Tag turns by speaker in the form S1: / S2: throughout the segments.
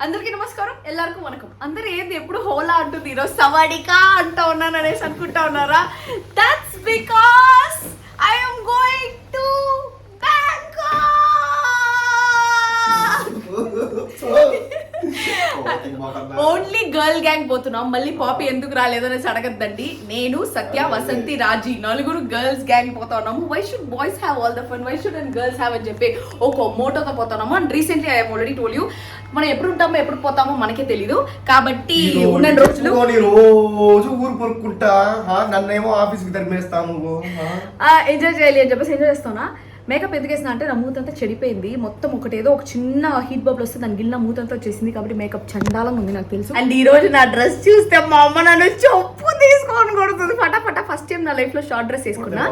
S1: అందరికీ నమస్కారం, ಎಲ್ಲರಿಗೂ వనకం. అందరూ ఏంది ఎప్పుడు హోలా అంటుంది, ఈరోజు సవాడికా అంటా ఉన్నాను అనేసి అనుకుంటా ఉన్నారా? That's because I am going to Bangkok. Only girl gang పోతున్నాం. మళ్ళీ పాపి ఎందుకు రాలేదు అనేసి అడగద్దండి. నేను, సత్య, వసంతి, రాజీ నలుగురు గర్ల్స్ గ్యాంగ్ పోతా ఉన్నాము. Why should boys have all the fun, why should and girls have అని చెప్పి ఒక మోటోతో పోతున్నాము. And recently I have already told you, మనం ఎప్పుడు ఉంటామో ఎప్పుడు పోతామో మనకే తెలీదు. కాబట్టి ఉన్న రోజులు
S2: రోజు ఊరు పొరుక్కుంటా, నన్నేమో ఆఫీస్ కి తరిమేస్తాను,
S1: ఎంజాయ్ చేయాలి అని చెప్పేసి ఎంజాయ్ చేస్తానా. మేకప్ ఎందుకు వేసిన అంటే నా మూతంతా చెడిపోయింది మొత్తం. ఒకటేదో ఒక చిన్న హీట్ బబుల్ వస్తే దాని గిల్ల మూతంతా వచ్చేసింది. కాబట్టి మేకప్ చండాలంగా ఉంది నాకు తెలుసు. అండ్ ఈ రోజు నా డ్రెస్ చూస్తే మా అమ్మ నన్ను చెప్పు తీసుకొని కొడుతుంది ఫటాఫటా. ఫస్ట్ టైం నా లైఫ్ లో షార్ట్ డ్రెస్ వేసుకున్నా.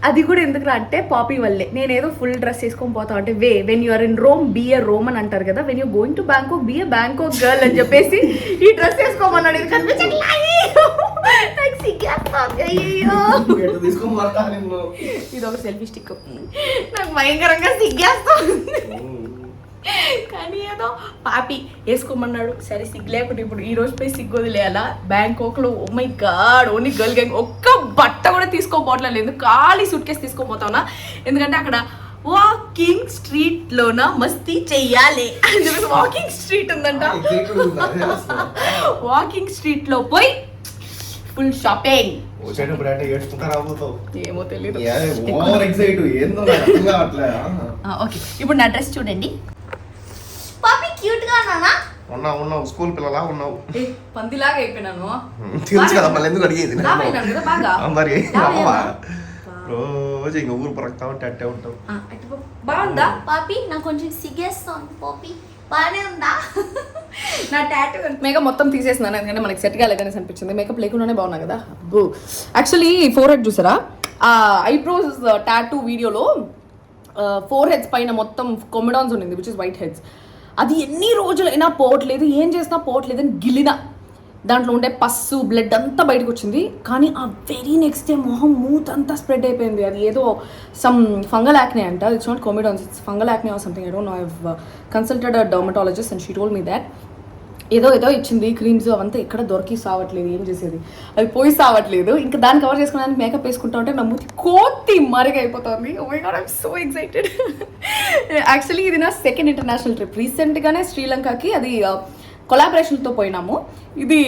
S1: అది కూడా ఎందుకు అంటే పాపీ వల్లే. నేను ఏదో ఫుల్ డ్రెస్ వేసుకొని పోతా అంటే when you're in Rome be a Rome అని అంటారు కదా, when you going to Bangkok be a Bangkok girl అని చెప్పేసి ఈ డ్రెస్ వేసుకోమన్నాడు. ఇది కనిపించట్లా, ఇది ఒక సెల్ఫీ స్టిక్. నాకు భయంకరంగా సిగ్గేస్తుంది, కానీ ఏదో పాపి వేసుకోమన్నాడు. సరే సిగ్గు లేకుండా ఇప్పుడు ఈ రోజు పోయి సిగ్గు వదిలేయాలా? బ్యాంకాక్ లో oh my god only girl gang. ఒక్క బట్ట కూడా తీసుకోపోవట్లేదు, ఖాళీ సూట్ కేసు తీసుకోపోతావునా. ఎందుకంటే అక్కడ వాకింగ్ స్ట్రీట్ లోన మస్తీ చెయ్యాలి అని చెప్పేసి వాకింగ్ స్ట్రీట్ ఉందంట. వాకింగ్ స్ట్రీట్ లో పోయి ఫుల్ షాపింగ్. ఏమో తెలీదు. ఓకే, ఇప్పుడు నా డ్రెస్ చూడండి. పాపి క్యూట్ గా
S2: ఉన్నావు, స్కూల్ పిల్లలా ఉన్నావు.
S1: పందిలాగా అయిపోయినాను.
S2: తెలుసు కదా, మళ్ళీ ఎందుకు అడిగేది? మరి రోజు ఇంకా ఊరు పరక్తా ఉంటే అట్టే ఉంటావు.
S1: బాగుందా పాపి? నాకు కొంచెం సిగ్గేస్తాను. పాపి బాగానే ఉందా? నా టాటూ మేకప్ మొత్తం తీసేసినాను, ఎందుకంటే మనకి సెట్ కాలేదనేసి అనిపించింది. మేకప్ లేకుండానే బాగున్నా కదా. అబ్బో, యాక్చువల్లీ ఫోర్ హెడ్ చూసారా? ఐబ్రోస్ టాటూ వీడియోలో ఫోర్ హెడ్స్ పైన మొత్తం కొమిడాన్స్ ఉండింది, విచ్ ఇస్ వైట్ హెడ్స్. అది ఎన్ని రోజులైనా పోవట్లేదు, ఏం చేసినా పోవట్లేదు అని గిల్లిన. దాంట్లో ఉండే పస్సు బ్లడ్ అంతా బయటకు వచ్చింది. కానీ ఆ వెరీ నెక్స్ట్ డే మొహం మూత్ అంతా స్ప్రెడ్ అయిపోయింది. అది ఏదో సమ్ ఫంగల్ యాక్నే అంట. It's not comedones, it's fungal acne or something. I don't know. I have consulted a dermatologist and she told me that ఏదో ఇచ్చింది క్రీమ్స్ అవంతా ఎక్కడ దొరికి సావట్లేదు. ఏం చేసేది, అవి పోయి సావట్లేదు. ఇంకా దాన్ని కవర్ చేసుకోవడానికి మేకప్ వేసుకుంటా ఉంటే నా మూతి కోతి మరిగా అయిపోతుంది. Oh my god, I'm so excited. Actually ఇది నా సెకండ్ ఇంటర్నేషనల్ ట్రిప్. రీసెంట్గానే శ్రీలంకకి అది కొలాబరేషన్తో పోయినాము. ఇది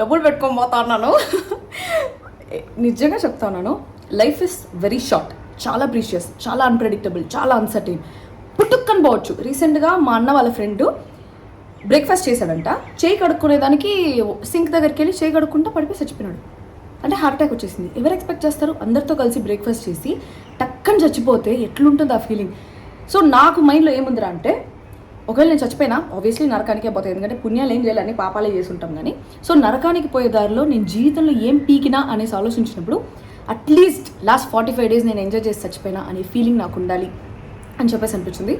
S1: డబ్బులు పెట్టుకొని పోతా ఉన్నాను. నిజంగా చెప్తా ఉన్నాను, లైఫ్ ఇస్ వెరీ షార్ట్, చాలా ప్రీషియస్, చాలా అన్ప్రెడిక్టబుల్, చాలా అన్సర్టైన్. పుట్టుక్కని పోవచ్చు. రీసెంట్గా మా అన్న వాళ్ళ ఫ్రెండ్ బ్రేక్ఫాస్ట్ చేశాడంట. చేయి కడుక్కునేదానికి సింక్ దగ్గరికి వెళ్ళి చేయి కడుక్కుంటా పడిపోయి చచ్చిపోయినాడు. అంటే హార్ట్ అటాక్ వచ్చేసింది. ఎవరు ఎక్స్పెక్ట్ చేస్తారు అందరితో కలిసి బ్రేక్ఫాస్ట్ చేసి టక్కని చచ్చిపోతే ఎట్లుంటుంది ఆ ఫీలింగ్? సో నాకు మైండ్లో ఏముందిరా అంటే, ఒకవేళ నేను చచ్చిపోయినా ఆబ్వియస్లీ నరకానికే పోతాయి, ఎందుకంటే పుణ్యాలు ఏం చేయాలి, అన్ని పాపాలే చేసి ఉంటాం. కానీ సో నరకానికి పోయే దారిలో నేను జీవితంలో ఏం పీకినా అనేసి ఆలోచించినప్పుడు అట్లీస్ట్ లాస్ట్ 45 days నేను ఎంజాయ్ చేసి చచ్చిపోయినా అనే ఫీలింగ్ నాకు ఉండాలి అని చెప్పేసి అనిపించింది.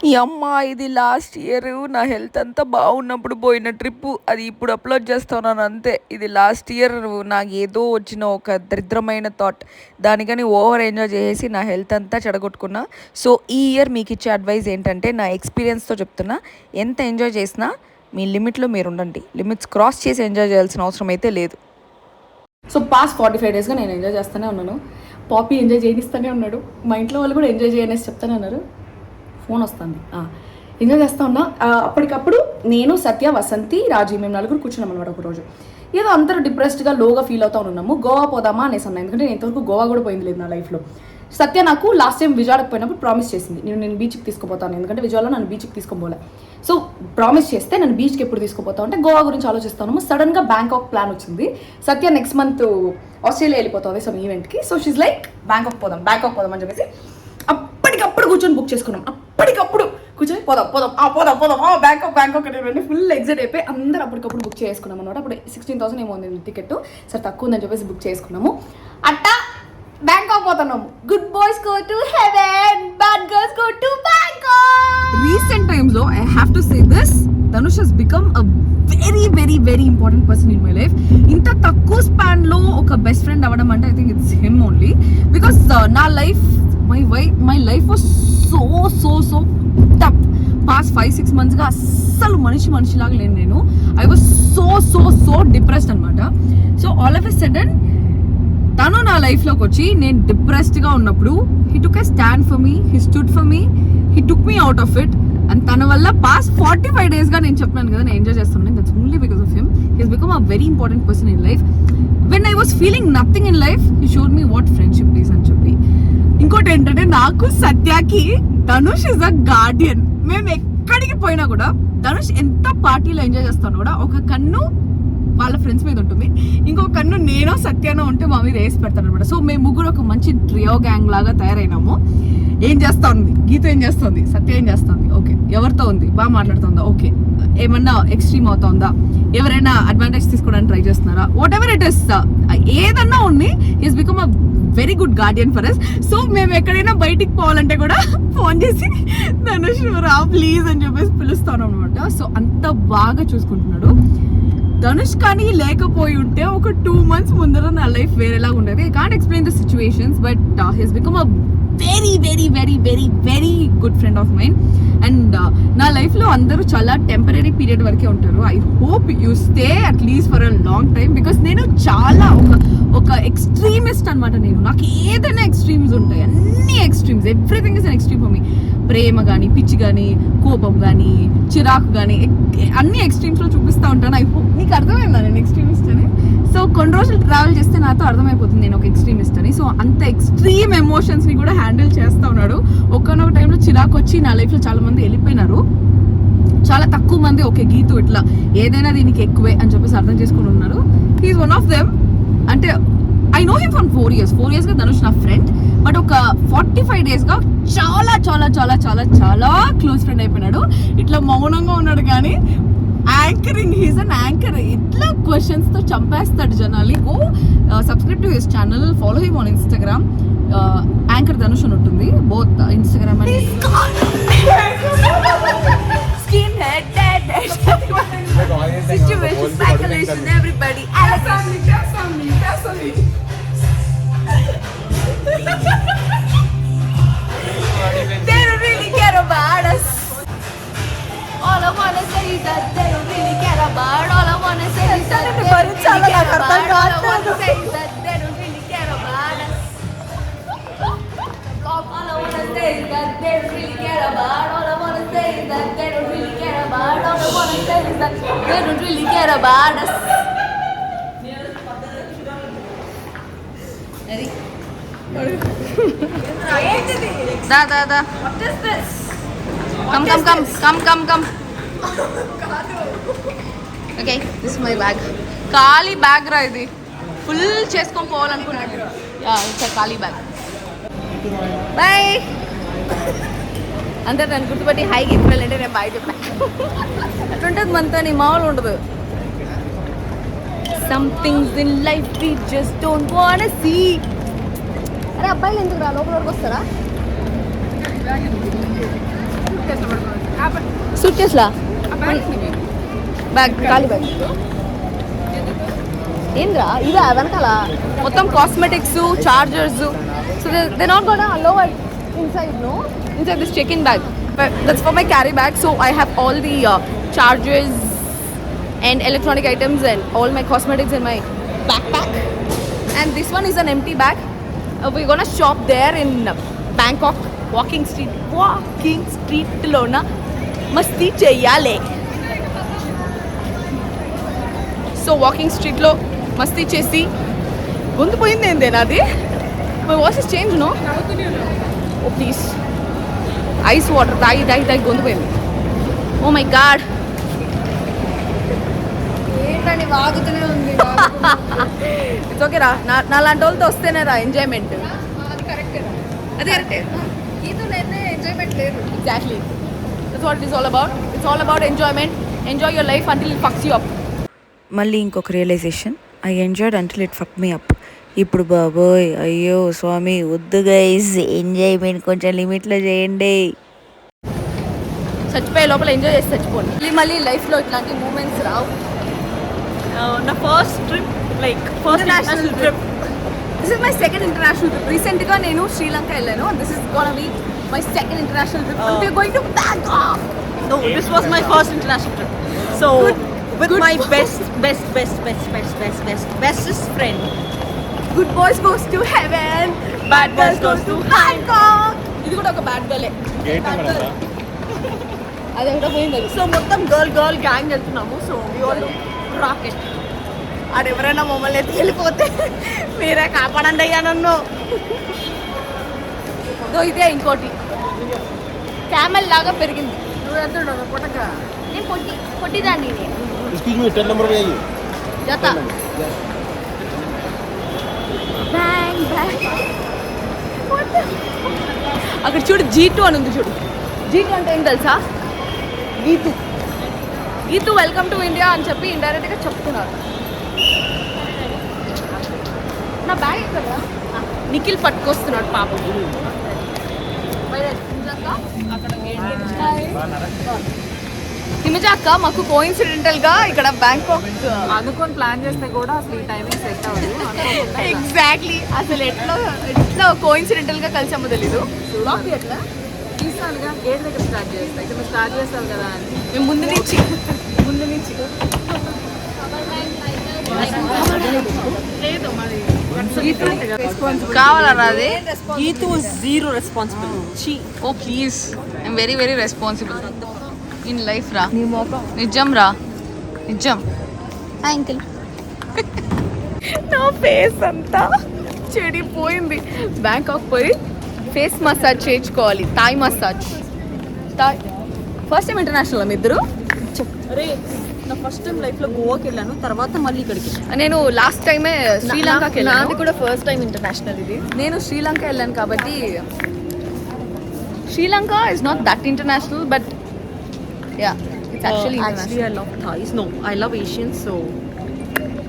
S3: ఈ అమ్మ, ఇది లాస్ట్ ఇయర్ నా హెల్త్ అంతా బాగున్నప్పుడు పోయిన ట్రిప్పు. అది ఇప్పుడు అప్లోడ్ చేస్తున్నాను అంతే. ఇది లాస్ట్ ఇయర్ నాకు ఏదో వచ్చిన ఒక దరిద్రమైన థాట్, దానికని ఓవర్ ఎంజాయ్ చేసి నా హెల్త్ అంతా చెడగొట్టుకున్నా. సో ఈ ఇయర్ మీకు ఇచ్చే అడ్వైజ్ ఏంటంటే, నా ఎక్స్పీరియన్స్తో చెప్తున్నా, ఎంత ఎంజాయ్ చేసినా మీ లిమిట్లో మీరు ఉండండి. లిమిట్స్ క్రాస్ చేసి ఎంజాయ్ చేయాల్సిన అవసరం అయితే లేదు.
S1: సో పాస్ట్ 45 daysగా నేను ఎంజాయ్ చేస్తూనే ఉన్నాను. పాపీ ఎంజాయ్ చేయనిస్తూనే ఉన్నాడు. మా ఇంట్లో వాళ్ళు కూడా ఎంజాయ్ చేయనేసి చెప్తానే ఉన్నారు. ఫోన్ వస్తుంది, ఎంజాయ్ చేస్తూ ఉన్నా. అప్పటికప్పుడు నేను, సత్య, వసంతి, రాజీ మేము నలుగురు కూర్చున్నాం అనమాట. ఒకరోజు ఏదో అందరూ డిప్రెస్డ్గా లోగా ఫీల్ అవుతూ ఉన్నాము. గోవా పోదామా అనేసి అన్నా, ఎందుకంటే నేను ఇంతవరకు గోవా కూడా పోయింది లేదు నా లైఫ్లో. సత్య నాకు లాస్ట్ టైం విజయవాడకు పోయినప్పుడు ప్రామిస్ చేసింది, నేను బీచ్కి తీసుకుపోతాను, ఎందుకంటే విజయవాడలో నన్ను బీచ్కి తీసుకోపోలే. సో ప్రామిస్ చేస్తే నన్ను బీచ్కి ఎప్పుడు తీసుకుపోతావు అంటే గోవా గురించి ఆలోచిస్తాను. సడన్గా బ్యాంకాక్ ప్లాన్ వచ్చింది. సత్య నెక్స్ట్ మంత్ ఆస్ట్రేలియా వెళ్ళిపోతుంది సమ్ ఈవెంట్కి. సో షీజ్ లైక్ బ్యాంకాక్ పోదాం అని చెప్పేసి అప్పటికప్పుడు కూర్చొని బుక్ చేసుకున్నాం. అప్పటికప్పుడు కూర్చొని పోదాం బ్యాంకాక్ అంటే ఫుల్ ఎగ్జైట్ అయిపోయి అందరూ అప్పటికప్పుడు బుక్ చేసుకున్నాం అనమాట. అప్పుడు 16,000 ఏమో ఉంది టికెట్. సరే తక్కువ ఉందని చెప్పేసి బుక్ చేసుకున్నాము. అట్టా బ్యాంకాక్ పోతున్నాము. Good boys go to heaven, bad girls go to Bangkok. Recent times లో I have to say this, Dhanush has become a very very very important person in my life. ఇంత తక్కువ స్పాన్ లో ఒక బెస్ట్ ఫ్రెండ్ అవ్వడం అంటే I think it's him only. Because నా life my life was so tough. Past 5-6 monthsగా అస్సలు మనిషిలాగా లేను నేను. ఐ వాజ్ సో డిప్రెస్డ్ అనమాట. So all of a sudden తను నా లైఫ్లోకి వచ్చి నేను డిప్రెస్డ్గా ఉన్నప్పుడు he took a stand for me, he stood for me, he took me out of it. And తన వల్ల పాస్ట్ 45 daysగా నేను చెప్పాను కదా నేను ఎంజాయ్ చేస్తున్నాను. That's only because of him. He has become a very important person in life. When I was feeling nothing in life he showed me what friendship is అని చెప్పి. ఇంకోటి ఏంటంటే నాకు సత్యాకి ధనుష్ ఇస్ అ గార్డియన్. మేము ఎక్కడికి పోయినా కూడా ధనుష్ ఎంత పార్టీలో ఎంజాయ్ చేస్తానో కూడా ఒక కన్ను వాళ్ళ ఫ్రెండ్స్ మీద ఉంటుంది, ఇంకొక కన్ను నేనో సత్యానో ఉంటే మా మీద వేసి పెడతాను అనమాట. సో మేము ముగ్గురు ఒక మంచి ట్రియో గ్యాంగ్ లాగా తయారైనాము. ఏం చేస్తా ఉంది గీత, ఏం చేస్తుంది సత్య, ఏం చేస్తుంది ఓకే, ఎవరితో ఉంది బాగా మాట్లాడుతుందా ఓకే, ఏమన్నా ఎక్స్ట్రీమ్ అవుతుందా, ఎవరైనా అడ్వాంటేజ్ తీసుకోవడానికి ట్రై చేస్తున్నారా, వాట్ ఎవర్ ఇట్ ఇస్, ఏదన్నా ఉంది is become a very good guardian for us. So మేము ఎక్కడైనా బయటికి పోవాలంటే కూడా ఫోన్ చేసి ధనుష్ రా ప్లీజ్ అని చెప్పేసి పిలుస్తాను అనమాట. సో అంత బాగా చూసుకుంటున్నాడు. ధనుష్ కానీ లేకపోయి ఉంటే ఒక 2 months ముందర నా లైఫ్ వేరేలాగా ఉండేది. I can't explain the situations but he's become a very good friend of mind. And నా లైఫ్లో అందరూ చాలా టెంపరీ పీరియడ్ వరకే ఉంటారు. I hope you stay at least for a long time because నేను చాలా ఒక ఎక్స్ట్రీమిస్ట్ అనమాట. నాకు ఏదైనా ఎక్స్ట్రీమ్స్ ఉంటాయి, అన్ని extremes, everything is an extreme for me. ప్రేమ కానీ, పిచ్చి కానీ, కోపం కానీ, చిరాకు కానీ, అన్ని ఎక్స్ట్రీమ్స్లో చూపిస్తూ ఉంటాను. ఐ హోప్ నీకు అర్థమైందా నేను ఎక్స్ట్రీమిస్ట్ అని. సో కొన్ని రోజులు ట్రావెల్ చేస్తే నాతో అర్థమైపోతుంది నేను ఒక ఎక్స్ట్రీమిస్ట్ అని. సో అంత ఎక్స్ట్రీమ్ ఎమోషన్స్ని కూడా హ్యాండిల్ చేస్తూ ఉన్నాడు. ఒక్కనొక టైంలో చిరాకు వచ్చి నా లైఫ్లో చాలా మంది వెళ్ళిపోయినారు. చాలా తక్కువ మంది ఓకే గీతు ఇట్లా ఏదైనా దీనికి ఎక్కువే అని చెప్పేసి అర్థం చేసుకుని ఉన్నారు. He's one of them. అంటే I know him from 4 years. 4 yearsగా ధనుష్ నా ఫ్రెండ్. బట్ ఒక 45 daysగా చాలా చాలా చాలా చాలా చాలా క్లోజ్ ఫ్రెండ్ అయిపోయినాడు. ఇట్లా మౌనంగా ఉన్నాడు కానీ యాంకరింగ్, హీస్ అన్ యాంకర్. ఇట్లా క్వశ్చన్స్తో చంపేస్తాడు జనాలు. Go subscribe to his channel, follow him on Instagram. Anchor Dhanush అని ఉంటుంది both Instagram and skin head situation speculation everybody they don't really care about us. All I wanna say is that they don't really care about. All I wanna say is that they don't really care about. All I wanna say is that they don't really care about us. All I wanna say is that they don't really care about. All I wanna say is that they don't really care about. All I wanna say is that they don't really care about us. Da. What is this? Come. Okay, this is my bag. Kali bag ra idi. Full cheskoni povalanunnaanu. Yeah, it's a Kali bag. Bye. అంతే దాన్ని గుర్తుపట్టి హైకి ఇవ్వాలంటే నేను bye చెప్పాను. అట్లుంటుంది మనతో, నీ మామూలు ఉండదు. Some things in life we just don't want see. అరే అబ్బాయిలు ఎందుకు రా లోపల వరకు వస్తారా? సూట్ కేసులా బ్యాగ్, ఖాళీ బ్యాగ్ ఏంద్రా ఇదా వెనకాల మొత్తం cosmetics, chargers. So they not gonna allow inside this check-in bag, but that's for my carry bag. So I have all the chargers and electronic items and all my cosmetics in my backpack, and this one is an empty bag. We're gonna shop there in Bangkok. Walking street lona masti cheyale. So walking street lo masti chesi gontu poyinde ende nadi. My voice is changed, no? Oh please, ice water తాగి గొంతు పోయింది. ఓ my God, ఏంటని వాగుతూనే ఉంది. It's okay రా, నా లాంటి వాళ్ళతో వస్తేనే రా ఎంజాయ్మెంట్. అది కరెక్టే, ఈతో నేనే ఎంజాయ్మెంట్ లేదు. Exactly, that's what it is all about. It's all about enjoyment. Enjoy your life until it fucks you up.
S3: మళ్ళీ ఇంకొక realisation, I enjoyed until it fuck me up. ఇప్పుడు బాబోయ్ అయ్యో స్వామి వద్దు గైస్, ఎంజాయ్మెంట్ కొంచెం లిమిట్లో చేయండి.
S1: చచ్చిపోయే లోపల ఎంజాయ్ చేసి చచ్చిపోండి. మళ్ళీ లైఫ్లో ఇట్లాంటి మూమెంట్స్ రావు.
S4: నా first trip, like first international trip.
S1: This is my second international trip. రీసెంట్గా నేను శ్రీలంక వెళ్ళాను. This is gonna be my second international trip. We're going to Bangkok.
S4: No, this was my first international trip. So with my bestest friend.
S1: Good boys goes to heaven,
S4: Bad girls goes to
S1: Hancock. ఇది కూడా ఒక bad గర్లే. అది ఒకటే పోయింది అది.
S4: So మొత్తం girl gang వెళ్తున్నాము. So we all rocket.
S1: అది ఎవరైనా మమ్మల్ని ఎత్తి వెళ్ళిపోతే మీరే కాపాడండి అయ్యా నన్ను. ఇదే ఇంకోటి క్యామెల్ లాగా పెరిగింది.
S4: నువ్వు వెళ్తున్నావు పుట్టక.
S1: నేను పొట్టిదాన్ని
S2: Excuse me, 10 number पे आइए.
S1: జత బ్యాంగ్ బ్యాంగ్. అక్కడ చూడు G2 అని ఉంది చూడు. G2 అంటే ఏం తెలుసా? గీతు వెల్కమ్ టు ఇండియా అని చెప్పి ఇండైరెక్ట్గా చెప్తున్నారు. నా బ్యాగ్ ఎక్కడ? నిఖిల్ పట్టుకొస్తున్నాడు పాపం. హిమజ అక్క మాకు కోఇన్సిడెంటల్గా ఇక్కడ బ్యాంకాక్
S4: అనుకొని ప్లాన్ చేస్తే కూడా అసలు ఈ టైమింగ్ సెట్ అవ్వదు.
S1: ఎగ్జాక్ట్లీ అసలు ఎట్లా కోఇన్సిడెంటల్గా కలిసామో తెలీదు. ఎట్లా
S4: తీసానుగా గేట్ దగ్గర స్టార్ట్ చేస్తా. ఇక్కడ స్టార్ట్ చేస్తావు కదా అని
S1: మేము ముందు నుంచి కావాలా అది?
S4: Geethu zero responsible.
S1: Oh please I'm very very responsible in life రా. నిజం రా, నిజం. అంకిల్ నా ఫేస్ అంతా చెడిపోయింది. బ్యాంకాక్ పోయి ఫేస్ మసాజ్ చేయించుకోవాలి. Thai massage. First time international మీ ఇద్దరు?
S4: అరే నా ఫస్ట్ టైం లైఫ్ లో గోవాకి వెళ్ళాను, తర్వాత మళ్ళీ ఇక్కడికి.
S1: నేను లాస్ట్ టైమే శ్రీలంకకి వెళ్ళాను.
S4: నాది కూడా ఫస్ట్ టైం ఇంటర్నేషనల్ ఇది.
S1: నేను శ్రీలంక వెళ్ళాను కాబట్టి Sri Lanka is not that international but yeah it's actually
S4: Actually, I love Thais. No, I love Asians, so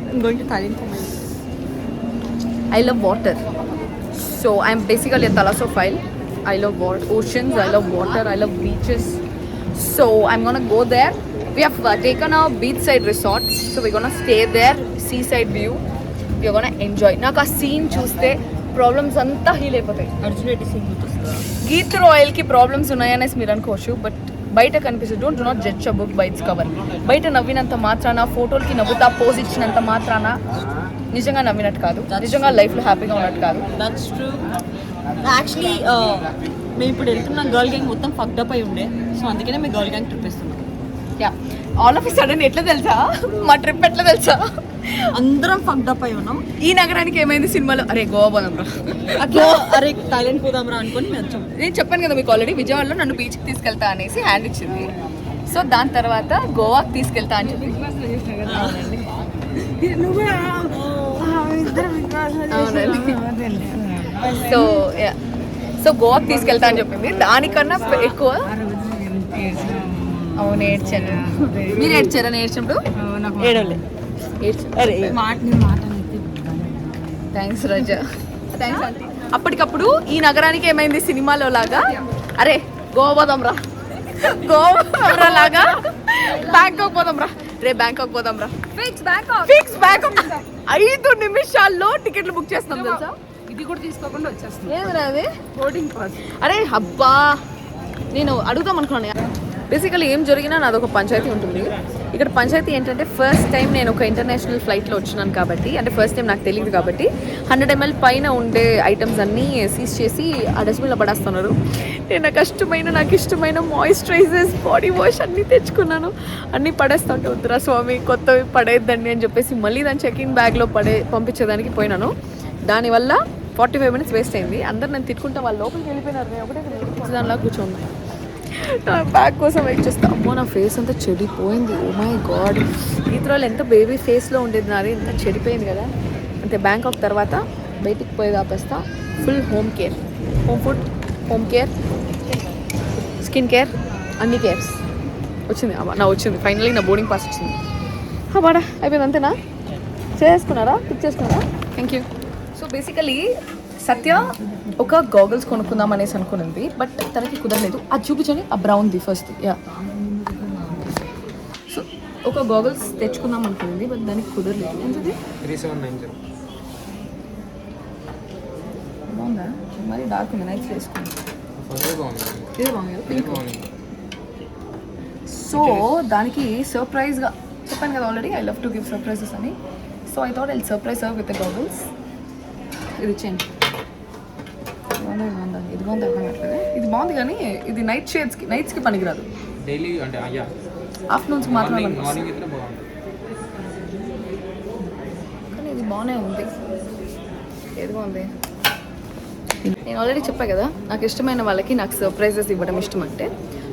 S4: I'm going to Thailand for my.
S1: I love water. So I'm basically a thalassophile. I love oceans, I love water, I love beaches. So I'm gonna go there. We have taken a beachside resort. So we're gonna stay there, seaside view. We're gonna enjoy. నాకు ఆ scene చూస్తే problems అంతా heal అయిపోతాయి.
S4: Arjun Reddy Singh గుర్తొస్తుందా?
S1: Geet రాయల్కి problems ఉన్నాయనేసి మీరు అనుకోవచ్చు, but బయట కనిపిస్తుంది. Don't not judge a book by its cover. బయట నవ్వినంత మాత్రాన, ఫోటోలకి నవ్వుతా పోజ్ ఇచ్చినంత మాత్రాన నిజంగా నవ్వినట్టు కాదు, నిజంగా లైఫ్లో హ్యాపీగా ఉన్నట్టు కాదు.
S4: That's true. యాక్చువల్లీ మేము ఇప్పుడు వెళ్తున్న గర్ల్ గ్యాంగ్ మొత్తం ఫక్డ్ అయి ఉండే. సో అందుకనే మేము గర్ల్ గ్యాంగ్ ట్రిప్ వేస్తున్నాం.
S1: Yeah all of a sudden ఎట్లా తెలుసా మా ట్రిప్ ఎట్లా తెలుసా?
S4: అందరం ఫక్డ్ అయి ఉన్నాం.
S1: ఈ నగరానికి ఏమైంది సినిమాలో? అరే గోవా పోదాం రా,
S4: అట్లా అరే థాయిలాండ్ పోదాం రా అనుకొని మేము వచ్చాం.
S1: నేను చెప్పాను కదా మీకు ఆల్రెడీ, విజయవాడలో నన్ను బీచ్కి తీసుకెళ్తా అనేసి హ్యాండ్ ఇచ్చింది. సో దాని తర్వాత గోవాకి తీసుకెళ్తా అని చెప్పి సో సో గోవాకి తీసుకెళ్తా అని చెప్పింది. దానికన్నా ఎక్కువ అవును ఏడ్చాను. మీరు ఏడ్చారా నేర్చినప్పుడు?
S4: ఏడవలే. అరే
S1: థ్యాంక్స్ రజా, థ్యాంక్స్ ఆంటీ. అప్పటికప్పుడు ఈ నగరానికి ఏమైంది సినిమాలో లాగా, అరే గోవా పోదాం రా, గోవా లాగా బ్యాంకాక్ పోదాం రా, రే బ్యాంకాక్ పోదాం రా, ఫిక్స్ బ్యాంకాక్ 5 నిమిషాల్లో టికెట్లు బుక్ చేస్తాం తెలుసా?
S4: ఇది కూడా తీసుకోకుండా వచ్చేస్తుంది.
S1: ఏదిరా అది?
S4: Boarding pass.
S1: అరే అబ్బా నేను అడుగుదాం అనుకున్నాను. బేసికలీ ఏం జరిగినా నాది ఒక పంచాయతీ ఉంటుంది. ఇక్కడ పంచాయతీ ఏంటంటే ఫస్ట్ టైం నేను ఒక ఇంటర్నేషనల్ ఫ్లైట్లో వచ్చినాను కాబట్టి, అంటే ఫస్ట్ టైం నాకు తెలియదు కాబట్టి 100 ml పైన ఉండే ఐటమ్స్ అన్నీ సీజ్ చేసి ఆ డస్ట్బిన్లో పడేస్తున్నారు. నేను నాకు ఇష్టమైన మాయిశ్చరైజర్స్, బాడీ వాష్ అన్నీ తెచ్చుకున్నాను. అన్నీ పడేస్తూ ఉంటే వద్దురా స్వామి కొత్తవి పడేద్దండి అని చెప్పేసి మళ్ళీ దాన్ని చెక్-ఇన్ బ్యాగ్లో పంపించేదానికి పోయినాను. దానివల్ల 45 minutes వేస్ట్ అయింది. అందరు నన్ను తిట్టుకుంటా వాళ్ళ లోపలికి వెళ్ళిపోయినారు. నేను ఒకటే దానిలా కూర్చోండి, నా బ్యాగ్ కోసం వెయిట్ చేస్తా. అమ్మో నా ఫేస్ అంతా చెడిపోయింది. ఓ మై గాడ్, ఈతరాలు ఎంత బేబీ ఫేస్లో ఉండేది నాది, ఎంత చెడిపోయింది కదా. అంతే బ్యాంకాక్ తర్వాత బయటికి పోయి ఆపేస్తా. Full home care, home food, home care, skin care, అన్ని కేర్స్ వచ్చింది. వచ్చింది ఫైనల్లీ నా బోర్డింగ్ పాస్ వచ్చింది. బాడా అయిపోయింది అంతేనా? చేసుకున్నారా? పిక్ చేసుకున్నారా? Thank you. సో బేసికలీ సత్య ఒక గాగల్స్ కొనుక్కుందాం అనేసి అనుకున్నది, బట్ తనకి కుదరలేదు. అది చూపించండి, ఆ బ్రౌన్ది ఫస్ట్. యా సో ఒక గాగల్స్ తెచ్చుకుందాం అనుకున్నది, బట్ దానికి కుదరలేదు. ఎంతది?
S5: 3790.
S1: బాగుందా? మరి డార్క్ ఉంది, నైట్స్ వేసుకుంది.
S5: బాగుంది.
S1: ఇది బాగుంది కదా, పింక్. సో దానికి సర్ప్రైజ్గా చెప్పాను కదా already I love to give surprises అని. So I thought I surprise with the goggles. ఇది ఇచ్చేయండి. ఇదిగో అర్థం కావట్లేదు. ఇది బాగుంది కానీ ఇది నైట్స్కి పనికిరాదు.
S5: డైలీ అంటే
S1: ఆఫ్టర్నూన్స్కి మాత్రమే
S5: మార్నింగ్ అయితే బాగుంటుంది.
S1: కానీ ఇది బాగానే ఉంది. ఏది బాగుంది? నేను ఆల్రెడీ చెప్పా కదా నాకు ఇష్టమైన వాళ్ళకి నాకు సర్ప్రైజెస్ ఇవ్వడం ఇష్టం అంటే.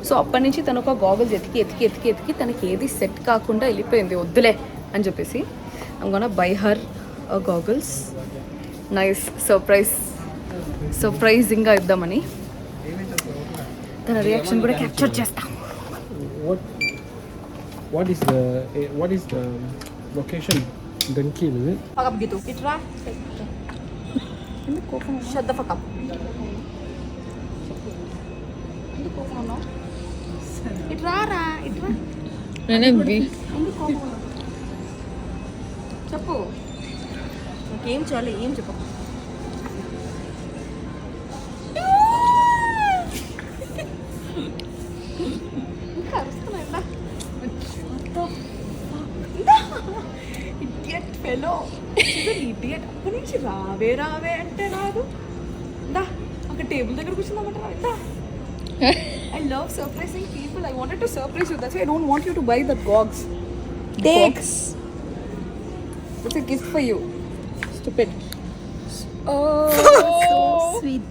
S1: సో అప్పటి నుంచి తను ఒక గాగుల్స్ ఎతికి తనకి ఏది సెట్ కాకుండా వెళ్ళిపోయింది, వద్దులే అని చెప్పేసి I'm gonna buy her goggles. Nice సర్ప్రైజింగ్గా ఇద్దామని. తన రియాక్షన్ కూడా క్యాప్చర్ చేస్తా.
S5: What is the location? Dunkil, is it?
S4: Fuck up gitu. Itra. Shut the fuck up. Itra. చెప్పు. నాకేం చాలు, ఏం చెప్పు. Idiot fellow, idiot. అప్పటి నుంచి రావే అంటే రాదు. దా అక్కడ టేబుల్ దగ్గర కూర్చుందామంటే దా.
S1: I love surprising people. I wanted to surprise you. That's why I don't want you to buy the gogs.
S4: Thanks.
S1: It's a gift for you. Stupid. Oh, so sweet.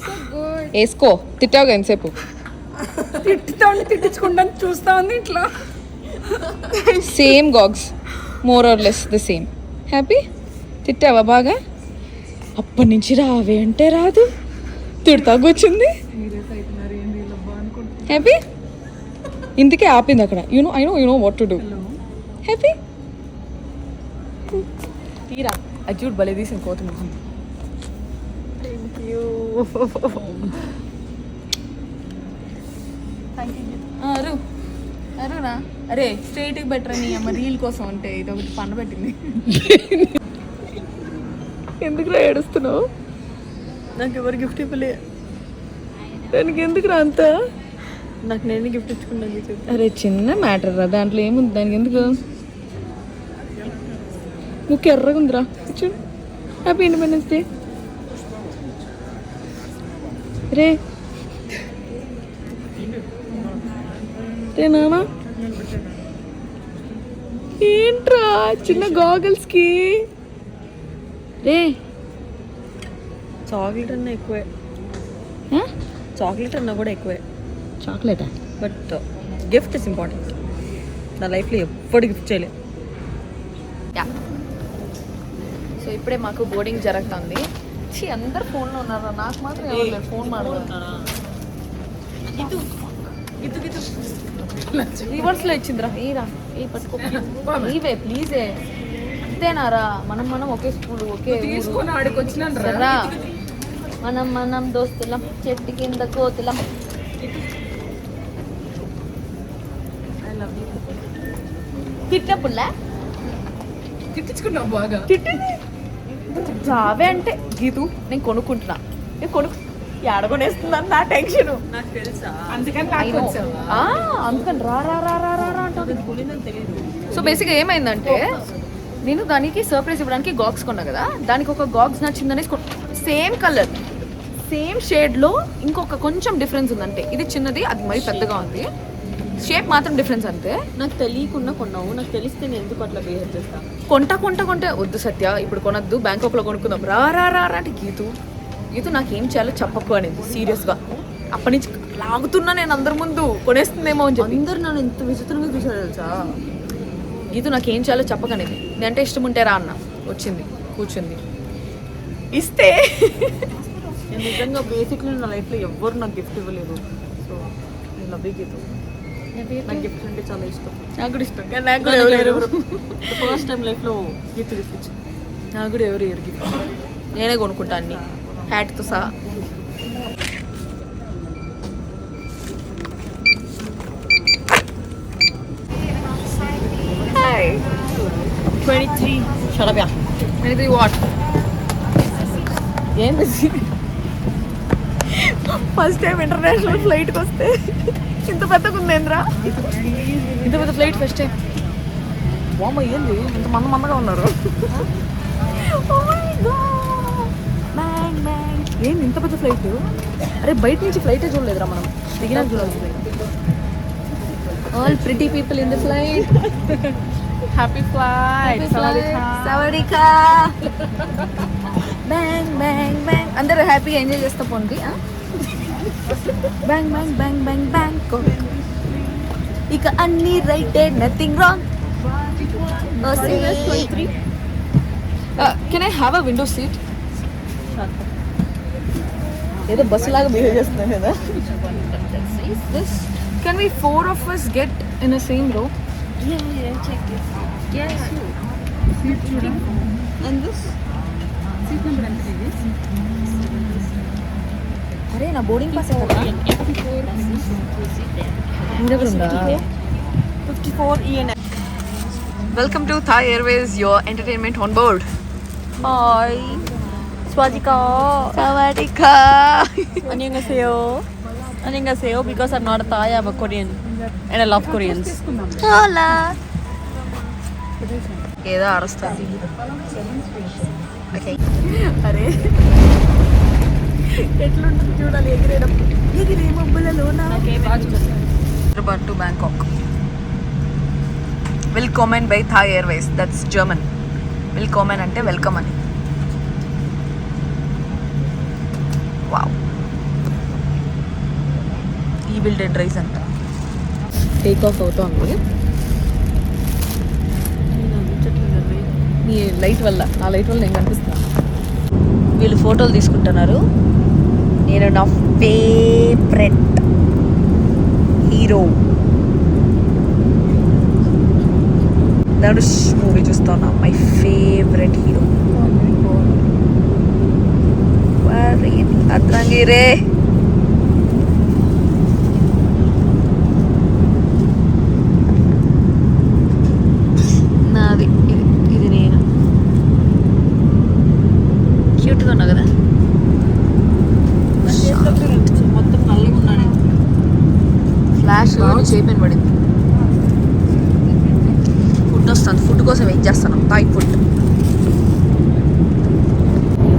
S1: So good.
S3: వేసుకో తిట్టావుగా ఎంతసేపు.
S1: తిట్టించుకుంటాను చూస్తా ఉంది ఇట్లా.
S3: Same goggs, more or less the same. Happy? తిట్టావా బాగా? అప్పటి నుంచి రావే అంటే రాదు, తిడతా కూర్చుంది. హ్యాపీ? ఇందుకే ఆపింది అక్కడ. You know what to do. Happy?
S1: తీరా అజ్జూడ్ భలే తీసింది కోతి ముఖం. అరునా అరే స్ట్రైట్కి బెటర్ అని అమ్మ రీల్ కోసం అంటే ఇది ఒకటి పండ పెట్టింది.
S3: ఎందుకురా ఏడుస్తున్నావు?
S4: నాకు ఎవరు గిఫ్ట్ ఇవ్వలే.
S3: దానికి ఎందుకురా అంత?
S4: నాకు నేను గిఫ్ట్ ఇచ్చుకున్నాను.
S3: అరే చిన్న మ్యాటర్ రా, దాంట్లో ఏముంది, దానికి ఎందుకు? ముక్కు ఎర్రగా ఉందిరా. చూడు. Happy independence day. రే నానా ఏంట్రా చిన్న గాగల్స్కి? రే
S4: చాక్లెట్ అన్నా ఎక్కువే. చాక్లెట్ అన్నా కూడా ఎక్కువే.
S3: చాక్లెటా?
S4: But gift is important. నా లైఫ్లో ఎప్పుడు గిఫ్ట్ చేయలేదు.
S1: సో ఇప్పుడే మాకు బోర్డింగ్ జరుగుతుంది. అందరు ఫోన్లో ఉన్నారా, నాకు మాత్రం ఎవరు లేరు ఫోన్ మాట్లాడుతున్నారా. రివర్స్లో ఇచ్చిందిరా. ఏరా ఏ పట్టుకో నీవే ప్లీజే. అంతేనారా, మనం ఒకే స్కూల్ ఒకే తీసుకొని ఆడికి వచ్చినా మనం దోస్తులం చెట్టు కింద కోతులం. తిట్టినప్పుడులే తిట్టించుకున్నావు బాగా. తిట్టింది రావే అంటే గీతు నేను కొనుక్కుంటున్నా, నేను ఎడగొనేస్తుందని నా టెన్షన్.
S4: నాకు తెలుసా,
S1: అందుకని రా అంటే తెలియదు. సో బేసిక్గా ఏమైందంటే నేను దానికి సర్ప్రైజ్ ఇవ్వడానికి గాగ్స్ కొన్నా కదా, దానికి ఒక గాగ్స్ నచ్చిందని సేమ్ కలర్ సేమ్ షేడ్లో ఇంకొక కొంచెం డిఫరెన్స్ ఉందంటే ఇది చిన్నది, అది మరీ పెద్దగా ఉంది. షేప్ మాత్రం డిఫరెన్స్ అంతే.
S4: నాకు తెలియకుండా కొన్నావు, నాకు తెలిస్తే నేను ఎందుకు అట్లా బిహేవ్ చేస్తా?
S1: కొంటే వద్దు సత్య ఇప్పుడు కొనద్దు, బ్యాంకాక్లో కొనుక్కుందాం రా అంటే గీతు నాకేం చేయాలో చెప్పకు అనేది సీరియస్గా. అప్పటి నుంచి లాగుతున్నా నేను అందరి ముందు కొనేస్తుందేమో అని చెప్పి.
S4: అందరు నన్ను ఎంత విచిత్రంగా చూసారు తెలుసా.
S1: గీతు నాకేం చేయాలో చెప్పకనేది. నేనంటే ఇష్టం ఉంటే రా అన్న, వచ్చింది కూర్చుంది ఇస్తే.
S4: నేను నిజంగా బేసిక్లీ నా లైఫ్లో ఎవ్వరు నాకు గిఫ్ట్ ఇవ్వలేదు. సో నేను లవ్ గీతు. నాకు గిఫ్ట్ అంటే చాలా ఇష్టం.
S1: నాకు కూడా ఇష్టం కానీ నాకు కూడా ఎవరు
S4: ఫస్ట్ టైం లైఫ్లో గిఫ్ట్ గిఫ్ట్ ఇచ్చింది.
S1: నాకు కూడా ఎవరు గిఫ్ట్. నేనే కొనుక్కుంటా అన్ని హ్యాట్తో సహా. Hi.
S4: 23. Shut up, yeah.
S1: 23 what? ఏంది ఫస్ట్ టైం ఇంటర్నేషనల్ ఫ్లైట్కి వస్తే ఇంత పెద్దగా ఉందేంద్రా, ఇంత పెద్ద ఫ్లైట్ ఫస్ట్ టైం.
S4: వామ ఏంది ఇంత మందగా ఉన్నారు.
S1: ఏంది ఇంత పెద్ద ఫ్లైట్? అరే బయట నుంచి ఫ్లైటే చూడలేదురా మనం, దిగినా చూడాల్సింది. All pretty people in the flight.
S4: Happy flight.
S1: సవాడికా. Bang bang bang. అందరూ హ్యాపీగా ఎంజాయ్ చేస్తా పోండి. Bang bang bang bang bang. ఇక అన్ని రైటే, nothing wrong. Can I have a window seat? ఏదో బస్సు లాగా బిహేవ్ చేస్తున్నాను కదా. This, can we 4 of us get in a same row?
S6: Yeah, check it. Yes.
S1: And this?
S6: Seat number and this.
S1: అరే నా boarding pass కదా. మీ దగ్గర ఉందా?
S4: 54 EN.
S1: Welcome to Thai Airways, your entertainment on board.
S4: Hi స్వాజికా.
S1: సవాడికా.
S4: 안녕하세요. 안녕하세요 because I'm not a Thai, I'm a Korean and I love Koreans.
S1: హోలా. ఏదో అరుస్తుంది. Okay. అరే ఎట్లుంటుంది చూడాలి ఎగిరేయడం. ఎగిరే మబ్బులలోన. Bhutan to Bangkok. Willkommen by Thai Airways. That's German. Willkommen అంటే welcome అని. వావ్. ఈ బిల్డెడ్ రైస్ అంట. టేక్ ఆఫ్ అవుతుంది. నీ లైట్ వల్ల, ఆ లైట్ వల్ల నేను కనిపిస్తాను. వీళ్ళు ఫోటోలు తీసుకుంటున్నారు. నేను నా ఫేవరెట్ హీరో ధనుష్ మూవీ చూస్తున్నా. My favourite hero. అద్రంగి రే. నాది ఇది నేను. క్యూట్గా ఉన్నా కదా.
S4: మొత్తం నల్లగా ఉన్నాను.
S1: ఫ్లాష్ చేపెన్ పడింది. ఫుడ్ వస్తుంది, ఫుడ్ కోసం వెయిట్ చేస్తాను. Thai food.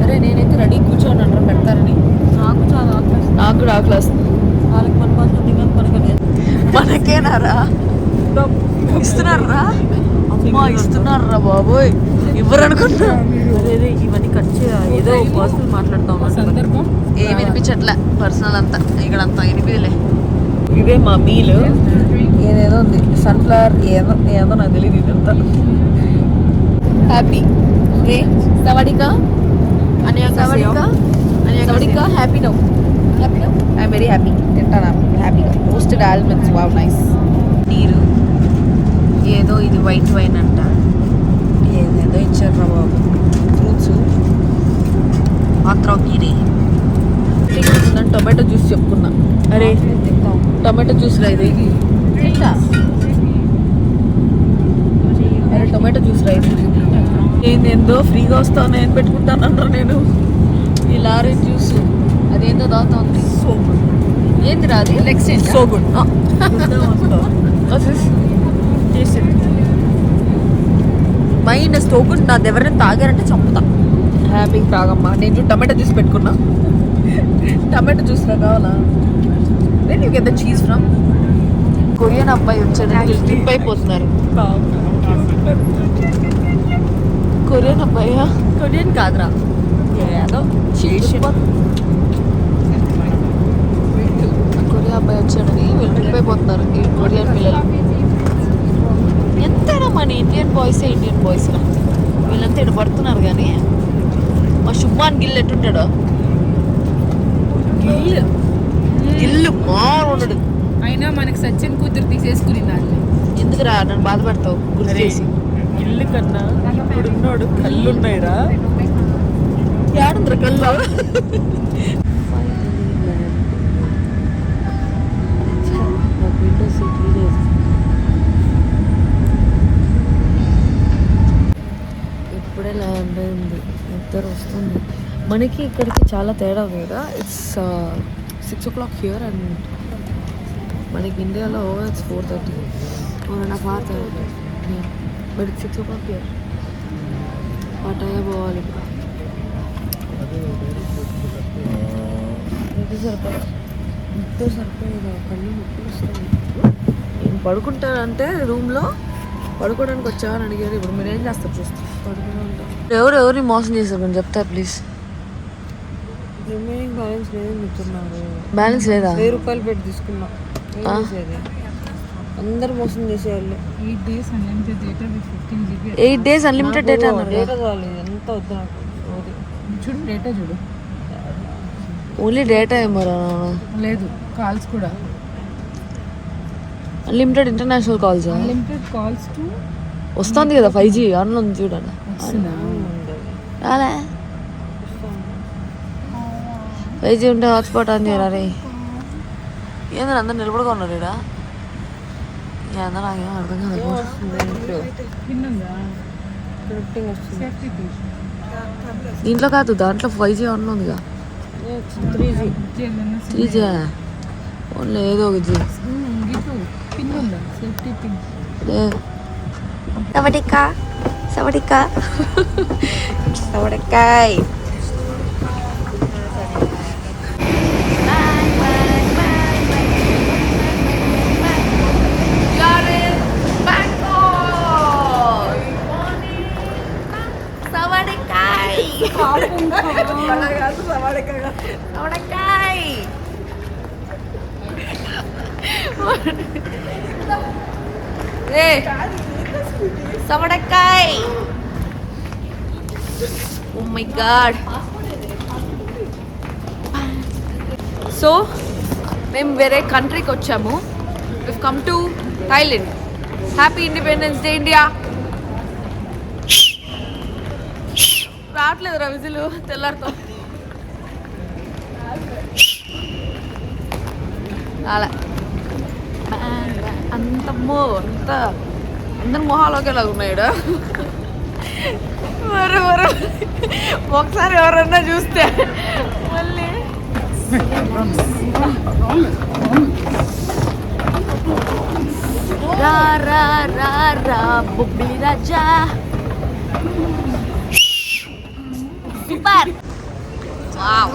S1: అరే నేనైతే రెడీ కూర్చోని అంటారు పెడతారని.
S4: నాకు చాలా ఆకలి.
S1: నాకు కూడా ఆకలి వస్తుంది.
S4: వాళ్ళకి మన కోసం దిగాను మనకనే.
S1: మనకేనారా ఇస్తున్నారా? అమ్మా ఇస్తున్నారా బాబోయ్, ఇవ్వరు అనుకున్నా.
S4: అదే ఇవన్నీ కట్ చేయాలి. ఏదో పర్సనల్ మాట్లాడుతా ఉన్నా.
S6: సందర్భం
S1: ఏమి వినిపించట్లే, పర్సనల్ అంతా ఇక్కడ అంతా వినిపిదిలే.
S4: ఇదే మా మీల్.
S1: ఏదేదో ఉంది, సన్ఫ్లవర్ ఏదో ఏదో నాకు తెలియదు ఇదంతా. హ్యాపీ రే సవాడికా. సవాడికా సవాడికా. Happy now. Happy now. I'm very happy. తింటాను హ్యాపీగా. Roasted almonds. Wow nice. నీరు ఏదో ఇది వైట్ వైన్ అంట. ఏదేదో ఇచ్చారు రా బాబు. ఫ్రూట్స్ ఆత్రాగిరి. టొమాటో జ్యూస్ చెప్పుకున్నా. అరే టొమాటో జ్యూస్ రా ఇది. అరే టొమాటో జ్యూస్ రా ఇది. ఏందేందో ఫ్రీగా వస్తాను నేను పెట్టుకుంటాను అంటారు. నేను ఈ లారీ జ్యూస్ అదేందో దాతా ఉంది. ఏంది రా అది? లెక్సెంట్.
S4: So good. మైండ్ స్టోగుడ్. నాది ఎవరైనా తాగారంటే చంపుతా.
S1: హ్యాపీ తాగమ్మా. నేను చూడు టమాటో జ్యూస్ పెట్టుకున్నా. టమాటో జ్యూస్ రా కావాలా? When you get the cheese from? Korean అబ్బాయి వచ్చాడు, ట్రిప్ అయిపోతున్నారు. కొరియన్ అబ్బాయా?
S4: కొరియన్ కాదురా, ఏదో
S1: కొరియా అబ్బాయి వచ్చాడని వీళ్ళు ట్రిప్ అయిపోతున్నారు ఈ కొరియన్ పిల్లలు. ఎంతైనా మన ఇండియన్ బాయ్స్ రా. వీళ్ళంతా ఇక్కడ పడుతున్నారు కానీ మా శుభాన్ గిల్ ఎట్టుంటాడో. గిల్లు మారుడు.
S6: అయినా మనకి సచిన్ కూతురు తీసేసుకుని దాన్ని.
S1: ఎందుకురా నన్ను బాధపడతావు గుర్తు చేసి?
S4: ఇల్లు కన్నా ఇప్పుడున్నోడు కళ్ళున్నాయిరా.
S1: ఏడుందిరా కళ్ళు? ఇప్పుడే ల్యాండ్ అయింది. నిద్ర వస్తుంది. మనకి ఇక్కడికి చాలా తేడా కదా. ఇట్స్ 6 o'clock here and మనకి ఇండియాలో it's 4:30 1.5 hours but it's 6 o'clock here Pattaya పోవాలి ఇప్పుడు ఇది సరిపోయేది కళ్ళు నొప్పి వస్తాయి నేను పడుకుంటానంటే రూమ్లో పడుకోవడానికి వచ్చా అని అడిగారు ఇప్పుడు మీరు ఏం చేస్తారు చూస్తే పడుకునే ఉంటారు ఎవరిని మోసం చేశారు కొంచెం చెప్తారు ప్లీజ్
S4: రిమైనింగ్ బ్యాలెన్స్ లేదని చెప్తున్నారు.
S1: బ్యాలెన్స్ లేదా
S4: 1000 రూపాయలు పెట్టి తీసుకున్నా. అందరు మోసం చేసేవాళ్ళు.
S6: 8 days unlimited data with 15 GB.
S1: 8 days unlimited data అన్నారు.
S4: డేటా చాలు, ఎంత వద్దు నాకు.
S6: చూడు డేటా చూడు.
S1: ఓన్లీ డేటా ఏమో
S6: లేదు, కాల్స్ కూడా.
S1: Unlimited international calls.
S6: Unlimited calls to
S1: వస్తుంది కదా 5G ఆన్ ఉంది చూడండి.
S6: వస్తుందా?
S1: రాలే 5G ఉంటే హాట్స్పాట్ ఆన్ చేయరా రే. ఏందని అందరు నిలబడుగా ఉన్నారు ఇక్కడ. ఏందో నాకేం అర్థం కాదు.
S6: పిన్ ఉందా?
S4: వస్తుంది.
S1: దీంట్లో కాదు, దాంట్లో 5G ఆన్ ఉందిగా. 3G ఓన్లీ ఏదో ఒక జీ.
S6: పిన్ ఉందా? Safety pin.
S1: సవడికా సవడికా సవడికాయ్. సవడకాయ్. Oh my god. సో మేము వేరే కంట్రీకి వచ్చాము. We come to Thailand. Happy independence day India. రావట్లేదు విజులు తెల్లారితో. అలా అంతమ్మో అంత అందరి మొహాలోకి ఎలా ఉన్నాడు. మరో ఒకసారి ఎవరన్నా చూస్తే మళ్ళీ రా రా రా రా Bobbili Raja. Super. Wow.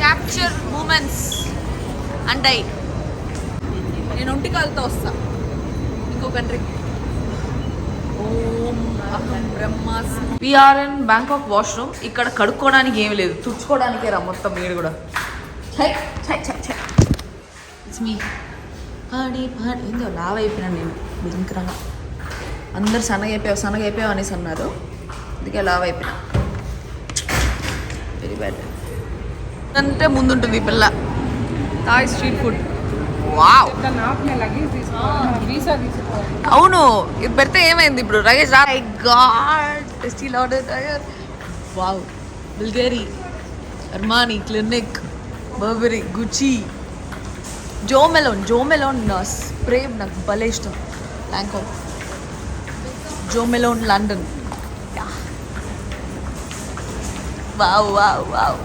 S1: Capture moments అంటే నేను ఒంటికాలతో వస్తా ఇంకో కంట్రీకి. ఓం అహం బ్రహ్మాస్మి. We're in Bangkok washroom. ఇక్కడ కడుక్కోవడానికి ఏమి లేదు, తుడుచుకోవడానికే రా మొత్తం వీడు కూడా. ఇట్స్ మీ పాడి పాడి ఏందో లావ్ అయిపోయినా నేను భయంకరంగా. అందరు సన్నగైపోయావు అనేసి అన్నారు, అందుకే లావ్ అయిపోయినా. Very bad. అంటే ముందుంటుంది ఈ పిల్ల. Thai street food. వావ్. అవును, ఇది పెడితే ఏమైంది ఇప్పుడు లగేజ్ రా. God still order tyre. Wow. Bulgari, Armani, Clinique, Burberry, Gucci, Jo Malone spray నాకు భలే ఇష్టం. Bangkok Jo Malone London. Wow wow wow.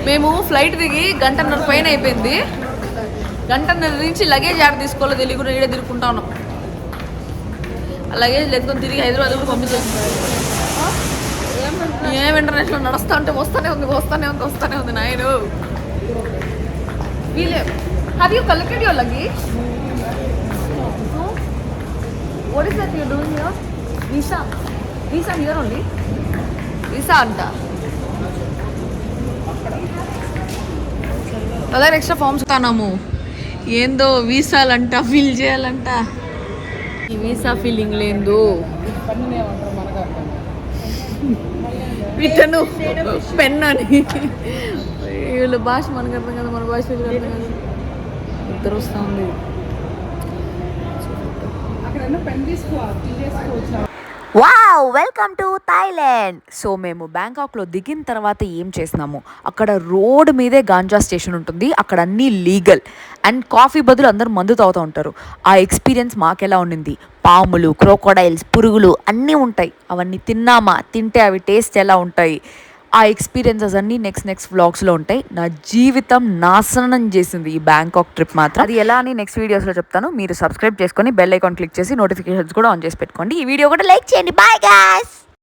S1: మేము ఫ్లైట్ దిగి 1.5 గంటల పైన అయిపోయింది. 1.5 గంటల నుంచి లగేజ్ ఆడ తీసుకోవాలో తెలియకుండా ఈడే తిరుగుకుంటా ఉన్నాం. ఆ లగేజ్ ఎత్తుకొని తిరిగి హైదరాబాద్ కూడా పంపించేస్తున్నారు. ఏం ఇంటర్నేషనల్ నడుస్తూ ఉంటే వస్తూనే ఉంది నాయను. వీలే have you collected your luggage? What is that you doing here? Visa here only. Visa అంట. అదే ఎక్స్ట్రా ఫామ్స్ తానాము. ఏందో వీసాలంట ఫిల్ చేయాలంట. ఈ వీసా ఫిల్లింగ్ లేదు. విటను పెన్ అని. వీళ్ళ భాష మనకు అర్థం కదా, మన భాష వీళ్ళకి అర్థం కదా. ఇద్దరు వస్తూ ఉంది.
S3: Wow, welcome to Thailand. So మేము బ్యాంకాక్లో దిగిన తర్వాత ఏం చేసినాము, అక్కడ రోడ్ మీదే గాంజా స్టేషన్ ఉంటుంది, అక్కడ అన్నీ లీగల్ అండ్ కాఫీ బదులు అందరూ మందు తాగుతూ ఉంటారు. ఆ ఎక్స్పీరియన్స్ మాకెలా ఉండింది, పాములు, క్రోకోడైల్స్, పురుగులు అన్నీ ఉంటాయి, అవన్నీ తిన్నామా, తింటే అవి టేస్ట్ ఎలా ఉంటాయి, ఆ ఎక్స్పీరియన్సెస్ అన్నీ నెక్స్ట్ వ్లాగ్స్లో ఉంటాయి. నా జీవితం నాశనం చేసింది ఈ బ్యాంకాక్ ట్రిప్ మాత్రం. అది ఎలా అని నెక్స్ట్ వీడియోస్లో చెప్తాను. మీరు సబ్స్క్రైబ్ చేసుకొని బెల్ ఐకాన్ క్లిక్ చేసి నోటిఫికేషన్స్ కూడా ఆన్ చేసి పెట్టుకోండి. ఈ వీడియో కూడా లైక్ చేయండి. Bye guys.